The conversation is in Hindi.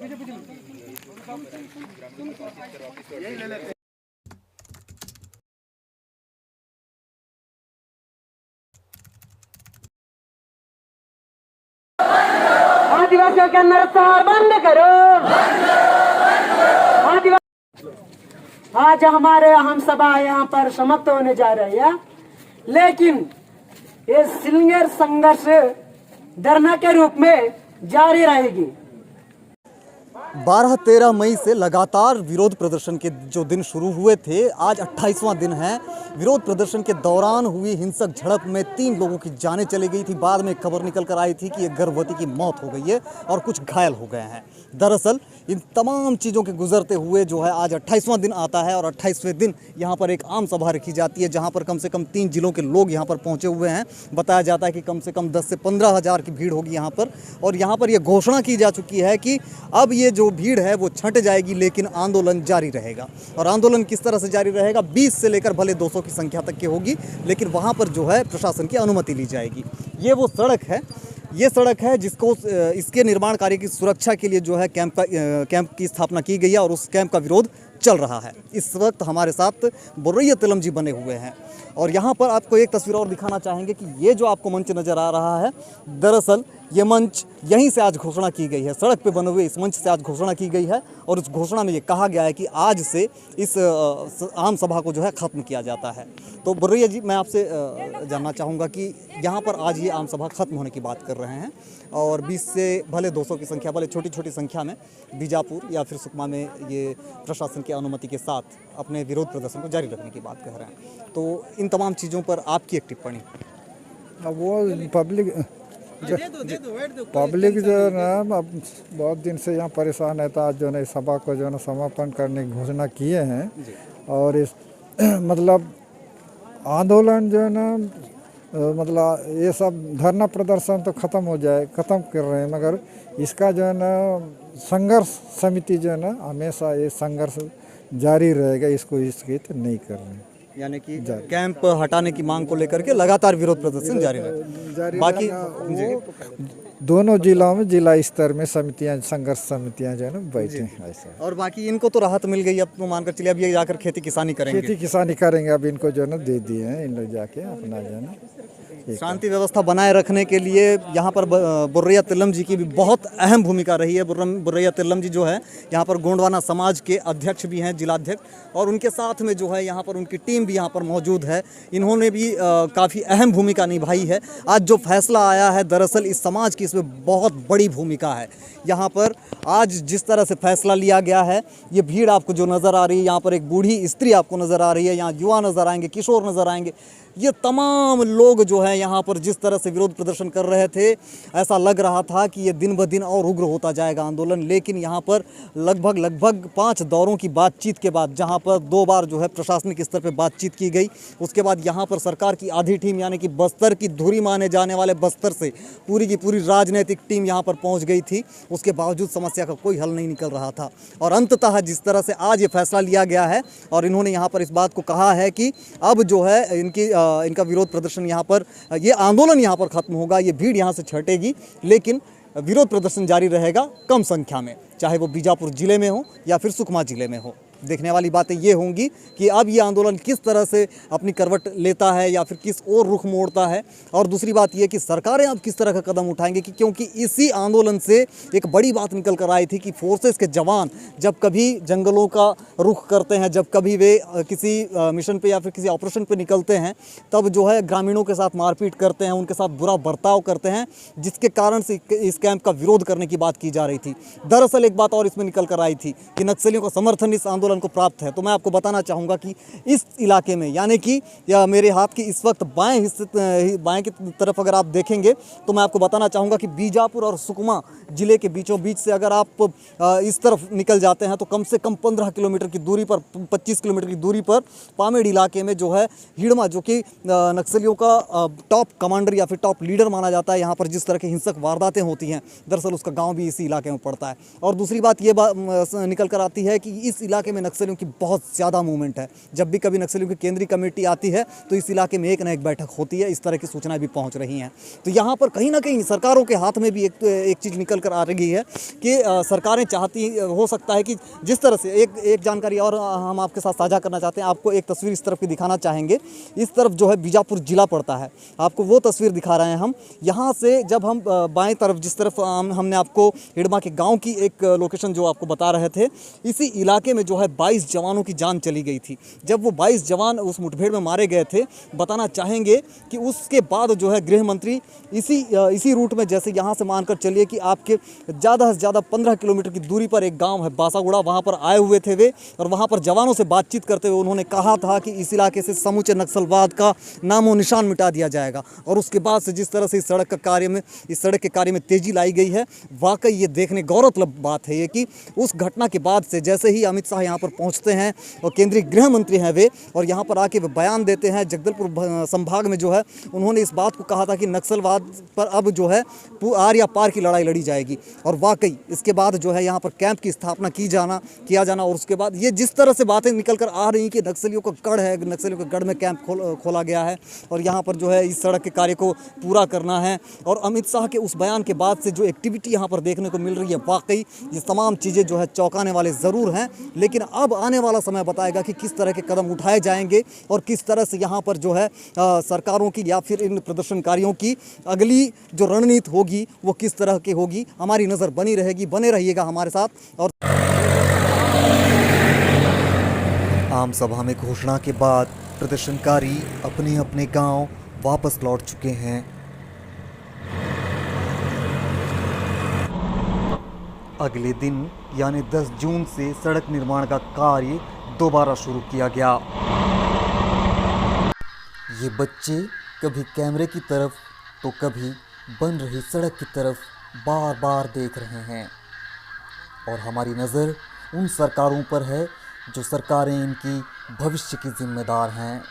आदिवासियों के नरसंहार बंद करो। आज हमारे हम सभा यहाँ पर समाप्त होने जा रही है, लेकिन ये सिलंगर संघर्ष धरना के रूप में जारी रहेगी। 12-13 मई से लगातार विरोध प्रदर्शन के जो दिन शुरू हुए थे, आज 28वां दिन है। विरोध प्रदर्शन के दौरान हुई हिंसक झड़प में 3 लोगों की जानें चली गई थी। बाद में खबर निकल कर आई थी कि एक गर्भवती की मौत हो गई है और कुछ घायल हो गए हैं। दरअसल इन तमाम चीज़ों के गुजरते हुए जो है आज 28वां दिन आता है और 28वें दिन यहाँ पर एक आम सभा रखी जाती है, जहाँ पर कम से कम 3 जिलों के लोग यहाँ पर पहुँचे हुए हैं। बताया जाता है कि कम से कम 10 से 15 हज़ार की भीड़ होगी यहाँ पर, और यहाँ पर यह घोषणा की जा चुकी है कि अब ये जो भीड़ है वो छंट जाएगी, लेकिन आंदोलन जारी रहेगा। और आंदोलन किस तरह से जारी रहेगा? 20 से लेकर भले 200 की संख्या तक की होगी, लेकिन वहाँ पर जो है प्रशासन की अनुमति ली जाएगी। ये वो सड़क है, ये सड़क है जिसको इसके निर्माण कार्य की सुरक्षा के लिए जो है कैंप की स्थापना की गई है और उस कैंप का विरोध चल रहा है। इस वक्त हमारे साथ बुर्रैया तिलम जी बने हुए हैं और यहाँ पर आपको एक तस्वीर और दिखाना चाहेंगे कि ये जो आपको मंच नज़र आ रहा है, दरअसल ये मंच यहीं से आज घोषणा की गई है। सड़क पे बने हुए इस मंच से आज घोषणा की गई है और उस घोषणा में ये कहा गया है कि आज से इस आम सभा को जो है ख़त्म किया जाता है। तो बुर्रैया जी, मैं आपसे जानना चाहूँगा कि यहाँ पर आज ये आम सभा ख़त्म होने की बात कर रहे हैं और 20 से भले 200 की संख्या, भले छोटी छोटी संख्या में बीजापुर या फिर सुकमा में ये प्रशासन की अनुमति के साथ अपने विरोध प्रदर्शन को जारी रखने की बात कह रहे हैं। तो इन तमाम चीज़ों पर आपकी एक टिप्पणी? वो पब्लिक जो है ना, अब बहुत दिन से यहाँ परेशान है, तो आज जो है सभा को जो है समापन करने की घोषणा किए हैं। और इस मतलब आंदोलन जो है ना, मतलब ये सब धरना प्रदर्शन तो ख़त्म हो जाए, ख़त्म कर रहे हैं, मगर इसका जो है ना संघर्ष समिति जो है ना हमेशा ये संघर्ष जारी रहेगा, इसको स्थगित नहीं कर रहे हैं। यानी कि कैंप हटाने की मांग को लेकर के लगातार विरोध प्रदर्शन जारी रहे। बाकी दोनों जिलों में जिला स्तर में समितियां, संघर्ष समितियां जो है ना बैठे हैं ऐसा। और बाकी इनको तो राहत मिल गई, अब तो मानकर चलिए अब ये जाकर खेती किसानी करेंगे। खेती किसानी करेंगे, अब इनको जो है ना दे दिए हैं, इन लोग जाके अपना जो है ना शांति व्यवस्था बनाए रखने के लिए यहाँ पर बुर्रैया तिलम जी की भी बहुत अहम भूमिका रही है। बुर्रैया तिलम जी जो है यहाँ पर गोंडवाना समाज के अध्यक्ष भी हैं, जिलाध्यक्ष, और उनके साथ में जो है यहाँ पर उनकी टीम भी यहाँ पर मौजूद है। इन्होंने भी काफ़ी अहम भूमिका निभाई है। आज जो फैसला आया है, दरअसल इस समाज की इसमें बहुत बड़ी भूमिका है। यहाँ पर आज जिस तरह से फैसला लिया गया है, ये भीड़ आपको जो नज़र आ रही है, यहाँ पर एक बूढ़ी स्त्री आपको नज़र आ रही है, यहाँ युवा नज़र आएंगे, किशोर नज़र आएंगे, ये तमाम लोग जो है यहाँ पर जिस तरह से विरोध प्रदर्शन कर रहे थे, ऐसा लग रहा था कि ये दिन ब दिन और उग्र होता जाएगा आंदोलन। लेकिन यहाँ पर लगभग 5 दौरों की बातचीत के बाद, जहाँ पर 2 बार जो है प्रशासनिक स्तर पर बातचीत की गई, उसके बाद यहाँ पर सरकार की आधी टीम, यानी कि बस्तर की धुरी माने जाने वाले बस्तर से पूरी की पूरी राजनीतिक टीम यहाँ पर पहुँच गई थी। उसके बावजूद समस्या का कोई हल नहीं निकल रहा था और अंततः जिस तरह से आज ये फैसला लिया गया है और इन्होंने यहाँ पर इस बात को कहा है कि अब जो है इनका विरोध प्रदर्शन यहाँ पर, ये आंदोलन यहाँ पर ख़त्म होगा, ये भीड़ यहाँ से छटेगी, लेकिन विरोध प्रदर्शन जारी रहेगा कम संख्या में, चाहे वो बीजापुर ज़िले में हो या फिर सुकमा ज़िले में हो। देखने वाली बातें ये होंगी कि अब ये आंदोलन किस तरह से अपनी करवट लेता है या फिर किस ओर रुख मोड़ता है। और दूसरी बात ये कि सरकारें अब किस तरह का कदम उठाएंगी, क्योंकि इसी आंदोलन से एक बड़ी बात निकल कर आई थी कि फोर्सेस के जवान जब कभी जंगलों का रुख करते हैं, जब कभी वे किसी मिशन पे या फिर किसी ऑपरेशन पे निकलते हैं, तब जो है ग्रामीणों के साथ मारपीट करते हैं, उनके साथ बुरा बर्ताव करते हैं, जिसके कारण से इस कैंप का विरोध करने की बात की जा रही थी। दरअसल एक बात और इसमें निकल कर आई थी कि नक्सलियों का समर्थन इस आंदोलन को प्राप्त है। तो मैं आपको बताना चाहूँगा कि इस इलाके में, यानी कि या मेरे हाथ की इस वक्त बाएं की तरफ अगर आप देखेंगे, तो मैं आपको बताना चाहूँगा कि बीजापुर और सुकमा ज़िले के बीचों बीच से अगर आप इस तरफ निकल जाते हैं तो कम से कम 15 किलोमीटर की दूरी पर, 25 किलोमीटर की दूरी पर पामेड़ इलाके में जो है हिड़मा, जो कि नक्सलियों का टॉप कमांडर या फिर टॉप लीडर माना जाता है, यहाँ पर जिस तरह की हिंसक वारदातें होती हैं, दरअसल उसका गाँव भी इसी इलाके में पड़ता है। और दूसरी बात ये निकल कर आती है कि इस इलाके में में नक्सलियों की बहुत ज़्यादा मूवमेंट है। जब भी कभी नक्सलियों की केंद्रीय कमेटी आती है तो इस इलाके में एक न एक बैठक होती है। इस तरह की सूचनाएं भी पहुंच रही हैं। तो यहाँ पर कहीं ना कहीं सरकारों के हाथ में भी एक चीज़ निकल कर आ रही है कि सरकारें चाहती, हो सकता है कि जिस तरह से एक जानकारी और हम आपके साथ साझा करना चाहते हैं। आपको एक तस्वीर इस तरफ की दिखाना चाहेंगे। इस तरफ जो है बीजापुर जिला पड़ता है, आपको वो तस्वीर दिखा रहे हैं हम। यहाँ से जब हम बाएं तरफ, जिस तरफ हमने आपको हिडमा के गांव की एक लोकेशन जो आपको बता रहे थे, इसी इलाके में जो है 22 जवानों की जान चली गई थी। जब वो 22 जवान उस मुठभेड़ में मारे गए थे, बताना चाहेंगे कि उसके बाद जो है गृह मंत्री इसी रूट में, जैसे यहाँ से मानकर चलिए कि आपके ज़्यादा से ज़्यादा 15 किलोमीटर की दूरी पर एक गाँव है बासागुड़ा, वहाँ पर आए हुए थे वे। और वहाँ पर जवानों से बातचीत करते हुए उन्होंने कहा था कि इस इलाके से समूचे नक्सलवाद का नामो निशान मिटा दिया जाएगा। और उसके बाद से जिस तरह से इस सड़क के कार्य में तेजी लाई गई है, वाकई ये देखने गौरतलब बात है ये कि उस घटना के बाद से जैसे ही अमित शाह यहाँ पर पहुँचते हैं और केंद्रीय गृह मंत्री हैं वे, और यहाँ पर आके वे बयान देते हैं, जगदलपुर संभाग में जो है उन्होंने इस बात को कहा था कि नक्सलवाद पर अब जो है आर या पार की लड़ाई लड़ी जाएगी। और वाकई इसके बाद जो है यहाँ पर कैंप की स्थापना किया जाना, और उसके बाद ये जिस तरह से बातें निकल कर आ रही कि नक्सलियों का गढ़ है, नक्सलियों के गढ़ में कैंप खोला गया है और यहाँ पर जो है इस सड़क के कार्य को पूरा करना है। और अमित शाह के उस बयान के बाद से जो एक्टिविटी यहाँ पर देखने को मिल रही है, वाकई ये तमाम चीज़ें जो है चौंकाने वाले ज़रूर हैं। लेकिन अब आने वाला समय बताएगा कि किस तरह के कदम उठाए जाएंगे और किस तरह से यहाँ पर जो है सरकारों की या फिर इन प्रदर्शनकारियों की अगली जो रणनीति होगी वो किस तरह की होगी। हमारी नज़र बनी रहेगी, बने रहिएगा हमारे साथ। और आम सभा में घोषणा के बाद प्रदर्शनकारी अपने अपने गांव वापस लौट चुके हैं। अगले दिन यानी 10 जून से सड़क निर्माण का कार्य दोबारा शुरू किया गया। ये बच्चे कभी कैमरे की तरफ तो कभी बन रही सड़क की तरफ बार बार देख रहे हैं। और हमारी नज़र उन सरकारों पर है जो सरकारें इनकी भविष्य की जिम्मेदार हैं।